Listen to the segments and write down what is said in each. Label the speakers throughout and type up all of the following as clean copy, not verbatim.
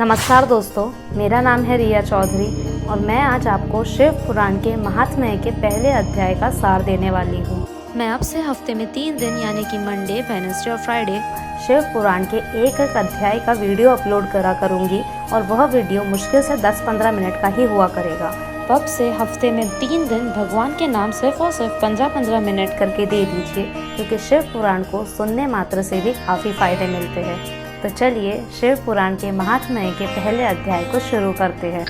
Speaker 1: नमस्कार दोस्तों, मेरा नाम है रिया चौधरी और मैं आज आपको शिव पुराण के महात्म्य के पहले अध्याय का सार देने वाली हूँ। मैं अब से हफ्ते में 3 दिन यानी कि मंडे, वेडनेसडे और फ्राइडे शिव पुराण के एक अध्याय का वीडियो अपलोड करा करूँगी और वह वीडियो मुश्किल से 10-15 मिनट का ही हुआ करेगा। तो अब से हफ्ते में 3 दिन भगवान के नाम सिर्फ और सिर्फ 15-15 मिनट करके दे दीजिए, क्योंकि शिव पुराण को सुनने मात्र से भी काफ़ी फायदे मिलते हैं। तो चलिए शिव पुराण के महात्म्य के पहले अध्याय को शुरू करते हैं।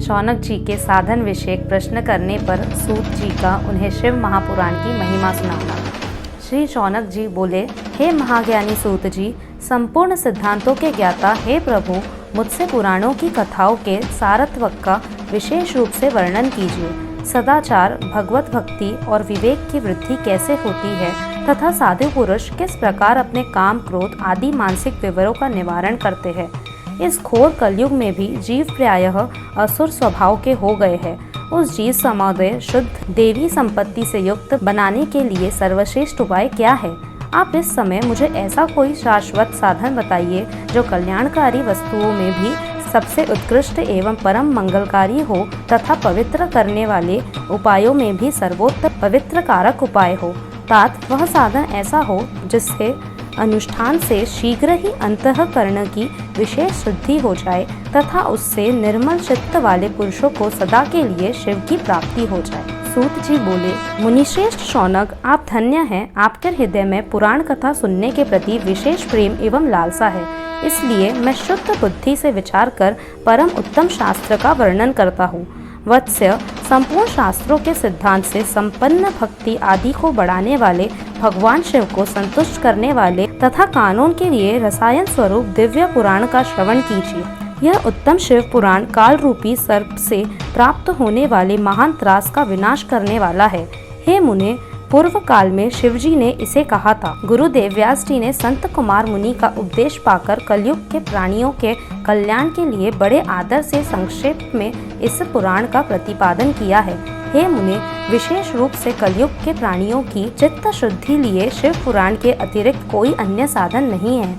Speaker 1: शौनक जी के साधन विषयक प्रश्न करने पर सूत जी का उन्हें शिव महापुराण की महिमा सुनाना। श्री शौनक जी बोले, हे महाज्ञानी सूत जी, संपूर्ण सिद्धांतों के ज्ञाता हे प्रभु, मुझसे पुराणों की कथाओं के सारत्व का विशेष रूप से वर्णन कीजिए। सदाचार, भगवत भक्ति और विवेक की वृद्धि कैसे होती है तथा साधु पुरुष किस प्रकार अपने काम, क्रोध आदि मानसिक विवरों का निवारण करते हैं। इस घोर कलयुग में भी जीव प्रायः असुर स्वभाव के हो गए हैं। उस जीव समुदाय शुद्ध देवी संपत्ति से युक्त बनाने के लिए सर्वश्रेष्ठ उपाय क्या है? आप इस समय मुझे ऐसा कोई शाश्वत साधन बताइए जो कल्याणकारी वस्तुओं में भी सबसे उत्कृष्ट एवं परम मंगलकारी हो तथा पवित्र करने वाले उपायों में भी सर्वोत्तम पवित्र कारक उपाय हो। तात वह साधन ऐसा हो जिससे अनुष्ठान से शीघ्र ही अंतःकरण की विशेष शुद्धि हो जाए तथा उससे निर्मल चित्त वाले पुरुषों को सदा के लिए शिव की प्राप्ति हो जाए। सूत जी बोले, मुनिश्रेष्ठ शौनक, आप धन्य हैं। आपके हृदय में पुराण कथा सुनने के प्रति विशेष प्रेम एवं लालसा है। इसलिए मैं शुद्ध बुद्धि से विचार कर परम उत्तम शास्त्र का वर्णन करता हूँ। वत्स्य, संपूर्ण शास्त्रों के सिद्धांत से संपन्न भक्ति आदि को बढ़ाने वाले, भगवान शिव को संतुष्ट करने वाले तथा कानून के लिए रसायन स्वरूप दिव्य पुराण का श्रवण कीजिए। यह उत्तम शिव पुराण काल रूपी सर्प से प्राप्त होने वाले महान त्रास का विनाश करने वाला है। हे मुने, पूर्व काल में शिवजी ने इसे कहा था। गुरुदेव व्यास जी ने संत कुमार मुनि का उपदेश पाकर कलयुग के प्राणियों के कल्याण के लिए बड़े आदर से संक्षेप में इस पुराण का प्रतिपादन किया है। हे मुने, विशेष रूप से कलयुग के प्राणियों की चित्त शुद्धि लिए शिव पुराण के अतिरिक्त कोई अन्य साधन नहीं है।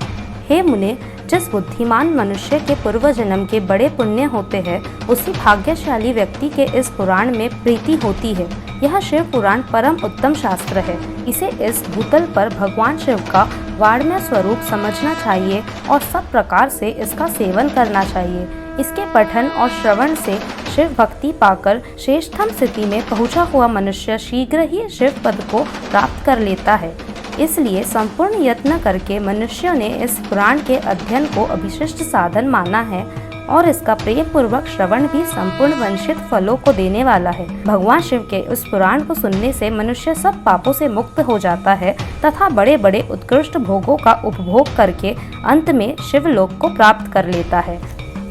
Speaker 1: हे मुने, जिस बुद्धिमान मनुष्य के पूर्व जन्म के बड़े पुण्य होते हैं, उसी भाग्यशाली व्यक्ति के इस पुराण में प्रीति होती है। यह शिव पुराण परम उत्तम शास्त्र है। इसे इस भूतल पर भगवान शिव का वाङ्मय स्वरूप समझना चाहिए और सब प्रकार से इसका सेवन करना चाहिए। इसके पठन और श्रवण से शिव भक्ति पाकर श्रेष्ठतम स्थिति में पहुंचा हुआ मनुष्य शीघ्र ही शिव पद को प्राप्त कर लेता है। इसलिए संपूर्ण यत्न करके मनुष्यों ने इस पुराण के अध्ययन को अभिशिष्ट साधन माना है और इसका प्रेम पूर्वक श्रवण भी संपूर्ण वंशित फलों को देने वाला है। भगवान शिव के उस पुराण को सुनने से मनुष्य सब पापों से मुक्त हो जाता है तथा बड़े बड़े उत्कृष्ट भोगों का उपभोग करके अंत में शिवलोक को प्राप्त कर लेता है।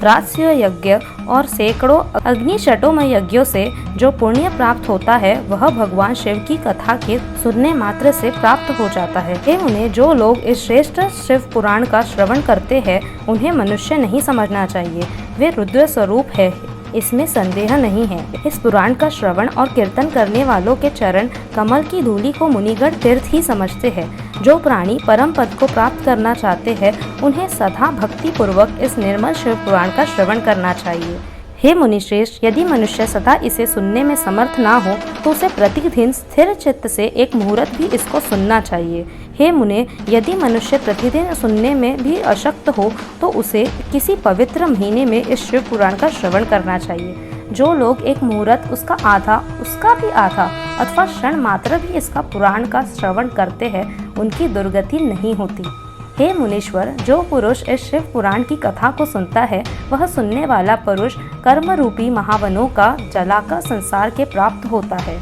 Speaker 1: राजस्व यज्ञ और सैकड़ों अग्निशटोमय यज्ञों से जो पुण्य प्राप्त होता है वह भगवान शिव की कथा के सुनने मात्र से प्राप्त हो जाता है। हे उन्हें जो लोग इस श्रेष्ठ शिव पुराण का श्रवण करते हैं उन्हें मनुष्य नहीं समझना चाहिए। वे रुद्र स्वरूप है, इसमें संदेह नहीं है। इस पुराण का श्रवण और कीर्तन करने वालों के चरण कमल की धूलि को मुनिगण तीर्थ ही समझते हैं। जो प्राणी परम पद को प्राप्त करना चाहते हैं उन्हें सदा भक्ति पूर्वक इस निर्मल शिव पुराण का श्रवण करना चाहिए। हे मुनिश्रेष्ठ, यदि मनुष्य सदा इसे सुनने में समर्थ ना हो तो उसे प्रतिदिन स्थिर चित्त से एक मुहूर्त भी इसको सुनना चाहिए। हे मुने, यदि मनुष्य प्रतिदिन सुनने में भी अशक्त हो तो उसे किसी पवित्र महीने में इस शिव पुराण का श्रवण करना चाहिए। जो लोग एक मुहूर्त, उसका आधा, उसका भी आधा अथवा क्षण मात्र भी इसका पुराण का श्रवण करते हैं उनकी दुर्गति नहीं होती। हे मुनीश्वर, जो पुरुष इस शिव पुराण की कथा को सुनता है वह सुनने वाला पुरुष कर्म रूपी महावनों का जलाकर संसार के प्राप्त होता है।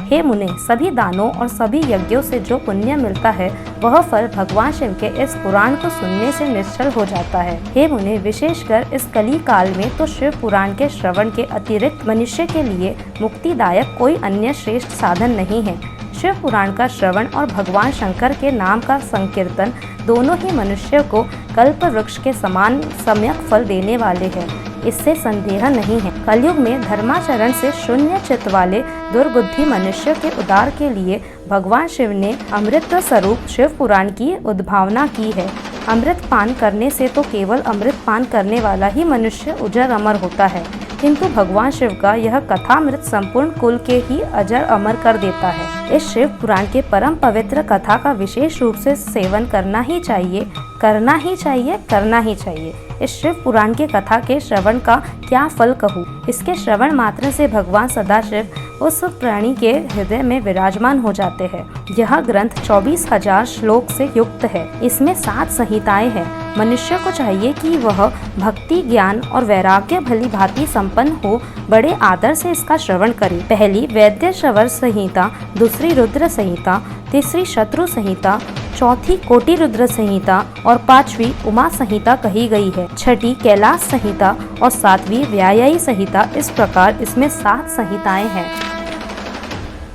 Speaker 1: हे मुने, सभी दानों और सभी यज्ञों से जो पुण्य मिलता है वह फल भगवान शिव के इस पुराण को सुनने से निश्चल हो जाता है। हे मुने, विशेषकर इस कली काल में तो शिव पुराण के श्रवण के अतिरिक्त मनुष्य के लिए मुक्तिदायक कोई अन्य श्रेष्ठ साधन नहीं है। शिव पुराण का श्रवण और भगवान शंकर के नाम का संकीर्तन दोनों ही मनुष्य को कल्प वृक्ष के समान सम्यक फल देने वाले हैं। इससे संदेह नहीं है। कलयुग में धर्माचरण से शून्य चित्त वाले दुर्बुद्धि मनुष्य के उद्धार के लिए भगवान शिव ने अमृत स्वरूप शिव पुराण की उद्भावना की है। अमृत पान करने से तो केवल अमृत पान करने वाला ही मनुष्य उजर अमर होता है, किंतु भगवान शिव का यह कथामृत संपूर्ण कुल के ही अजर अमर कर देता है। इस शिव पुराण के परम पवित्र कथा का विशेष रूप से सेवन करना ही चाहिए, करना ही चाहिए, करना ही चाहिए। इस शिव पुराण के कथा के श्रवण का क्या फल कहूँ। इसके श्रवण मात्र से भगवान सदाशिव उस प्राणी के हृदय में विराजमान हो जाते हैं। यह ग्रंथ 24,000 श्लोक से युक्त है। इसमें 7 संहिताएं हैं। मनुष्य को चाहिए कि वह भक्ति, ज्ञान और वैराग्य भली भांति संपन्न हो बड़े आदर से इसका श्रवण करे। पहली वैद्य श्रवण संहिता, दूसरी रुद्र संहिता, तीसरी शत्रु संहिता, चौथी कोटि रुद्र संहिता और 5वीं उमा संहिता कही गई है। छठी कैलाश संहिता और 7वीं व्याययी संहिता। इस प्रकार इसमें 7 संहिताएं हैं।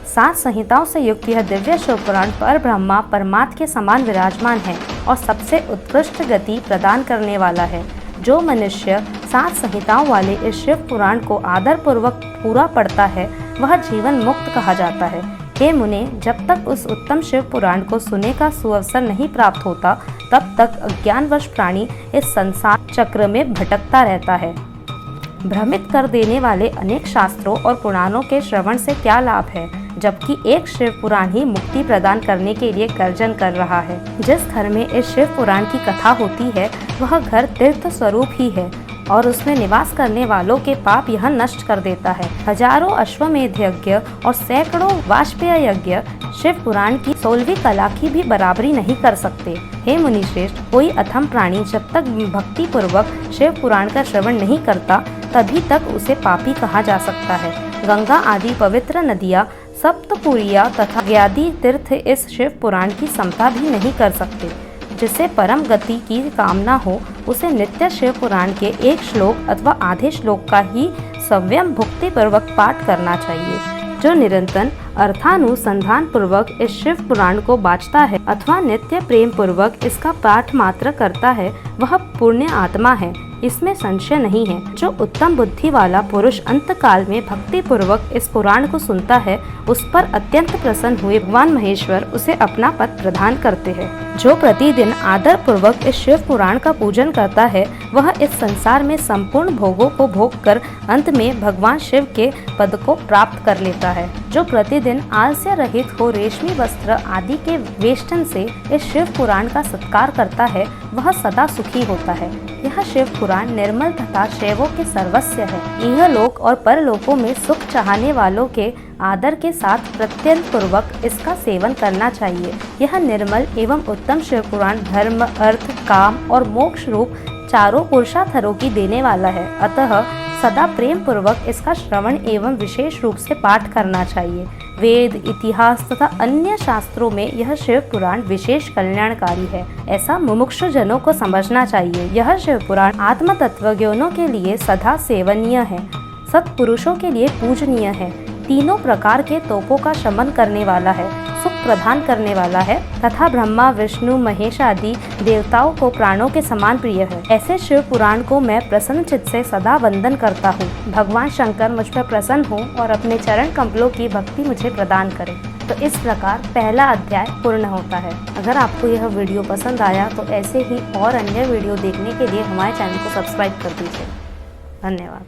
Speaker 1: 7 संहिताओं से युक्त यह दिव्य शिव पुराण पर ब्रह्मा परमात्मा के समान विराजमान है और सबसे उत्कृष्ट गति प्रदान करने वाला है। जो मनुष्य 7 संहिताओं वाले इस शिव पुराण को आदर पूर्वक पूरा पढ़ता है वह जीवन मुक्त कहा जाता है। हे मुने, जब तक उस उत्तम शिव पुराण को सुनने का सुअवसर नहीं प्राप्त होता तब तक अज्ञानवश प्राणी इस संसार चक्र में भटकता रहता है। भ्रमित कर देने वाले अनेक शास्त्रों और पुराणों के श्रवण से क्या लाभ है, जबकि एक शिव पुराण ही मुक्ति प्रदान करने के लिए गर्जन कर रहा है। जिस घर में इस शिव पुराण की कथा होती है वह घर तीर्थ स्वरूप ही है और उसमें निवास करने वालों के पाप यह नष्ट कर देता है। हजारों अश्वमेध यज्ञ और सैकड़ों वाजपेय यज्ञ शिव पुराण की 16वीं कला की भी बराबरी नहीं कर सकते। हे मुनिश्रेष्ठ, कोई अथम प्राणी जब तक भक्ति पूर्वक शिव पुराण का श्रवण नहीं करता तभी तक उसे पापी कहा जा सकता है। गंगा आदि पवित्र नदियाँ, सप्तपुरिया तथा ज्ञादी तीर्थ इस शिव पुराण की समता भी नहीं कर सकते। जिसे परम गति की कामना हो उसे नित्य शिव पुराण के एक श्लोक अथवा आधे श्लोक का ही संयम भक्ति पूर्वक पाठ करना चाहिए। जो निरंतर अर्थानुसंधान पूर्वक इस शिव पुराण को बाँचता है अथवा नित्य प्रेम पूर्वक इसका पाठ मात्र करता है वह पुण्य आत्मा है, इसमें संशय नहीं है। जो उत्तम बुद्धि वाला पुरुष अंत काल में भक्ति पूर्वक इस पुराण को सुनता है उस पर अत्यंत प्रसन्न हुए भगवान महेश्वर उसे अपना पद प्रदान करते हैं। जो प्रतिदिन आदर पूर्वक इस शिव पुराण का पूजन करता है वह इस संसार में संपूर्ण भोगों को भोग कर अंत में भगवान शिव के पद को प्राप्त कर लेता है। जो प्रतिदिन आलस्य रहित हो रेशमी वस्त्र आदि के वेष्टन से इस शिव पुराण का सत्कार करता है वह सदा सुखी होता है। यह शिव पुराण निर्मल तथा शैवों के सर्वस्व है। यह लोक और परलोकों में सुख चाहने वालों के आदर के साथ प्रत्यंत पूर्वक इसका सेवन करना चाहिए। यह निर्मल एवं उत्तम शिव पुराण धर्म, अर्थ, काम और मोक्ष रूप चारों पुरुषार्थों की देने वाला है। अतः सदा प्रेम पूर्वक इसका श्रवण एवं विशेष रूप से पाठ करना चाहिए। वेद, इतिहास तथा अन्य शास्त्रों में यह शिव पुराण विशेष कल्याणकारी है, ऐसा मुमुक्षु जनों को समझना चाहिए। यह शिव पुराण आत्म तत्वज्ञों के लिए सदा सेवनीय है, सत्पुरुषों के लिए पूजनीय है, तीनों प्रकार के तोपों का शमन करने वाला है, सुख प्रदान करने वाला है तथा ब्रह्मा, विष्णु, महेश आदि देवताओं को प्राणों के समान प्रिय है। ऐसे शिव पुराण को मैं प्रसन्न चित्त से सदा वंदन करता हूँ। भगवान शंकर मुझ पर प्रसन्न हो और अपने चरण कमलों की भक्ति मुझे प्रदान करे। तो इस प्रकार पहला अध्याय पूर्ण होता है। अगर आपको यह वीडियो पसंद आया तो ऐसे ही और अन्य वीडियो देखने के लिए हमारे चैनल को सब्सक्राइब कर दीजिए। धन्यवाद।